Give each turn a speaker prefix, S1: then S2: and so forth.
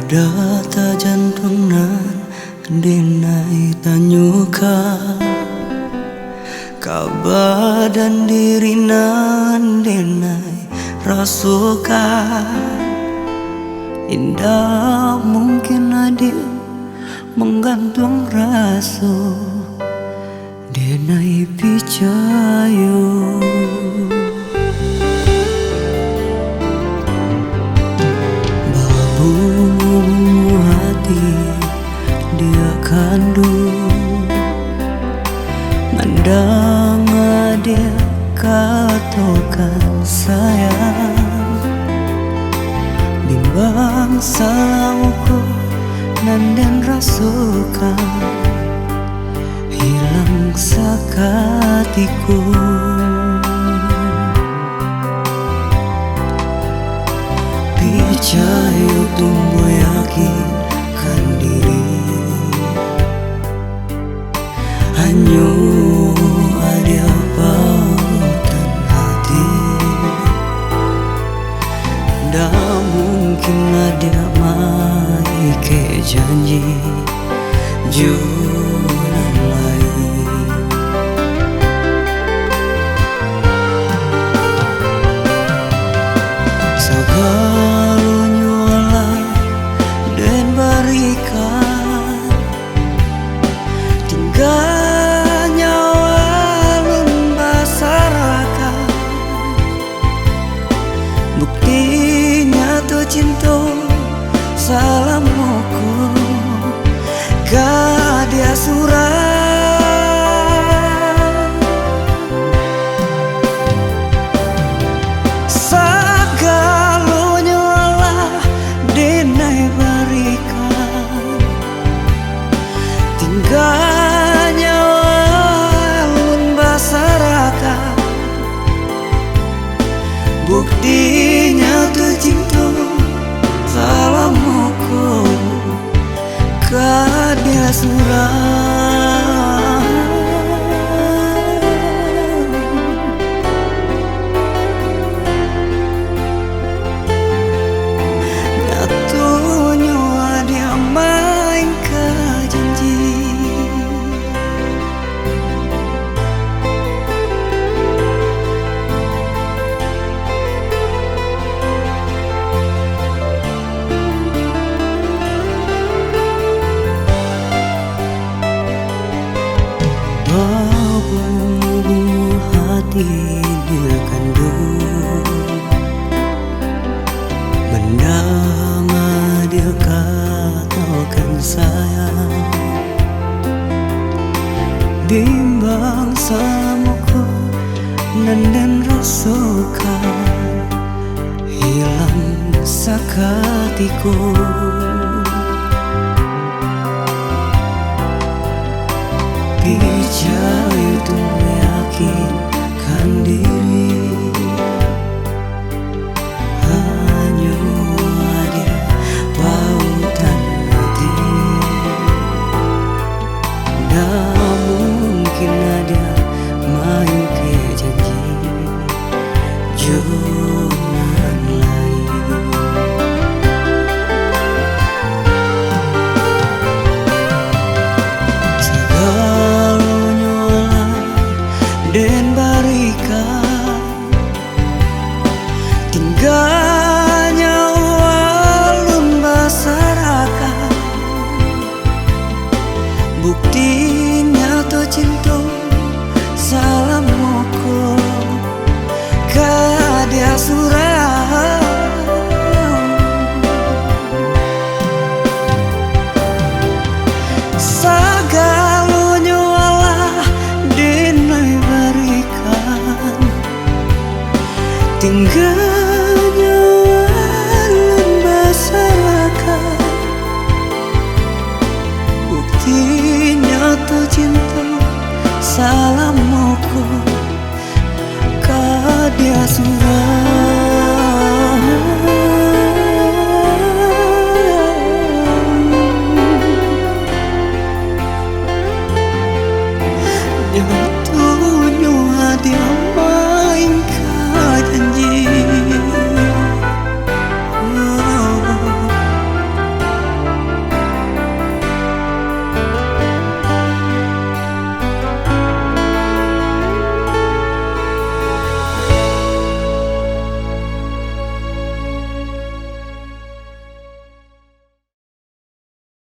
S1: Data jantungan dinai tanyuka kabar dan dirinan dinai rasuka indah mungkin adil menggantung rasu dinai picayo dia kandung mandang dia katakan sayang bimbang salauku nanden rasuka hilang sakatiku picayo tumbuh yakinkan diri hanya ada pautan hati dah mungkin ada mai ke janji junan lain sagalunya lah dan berikan tinggal buktinya tuh cinta salamuku gak dia surat sagalunya lah dinai berikan tinggalnya alun basarakan buktinya tuh cinta salamuku kadia surat nyatunya dia main ke janji bunga hati dia kandung menang dia katakan sayang bimbang salamuku nanden rasuka hilang sakatiku picayo itu meyakinkan diri hanya ada pautan hati dah mungkin ada main ke janji junan lain dan berikan tinggalnya walun basarakan buktinya tuh cinta salamuku kadia surat sagalunya Allah dinai berikan tinggalnya alun basarakan buktinya tuh cinta salamuku kadia surat nyatunya dia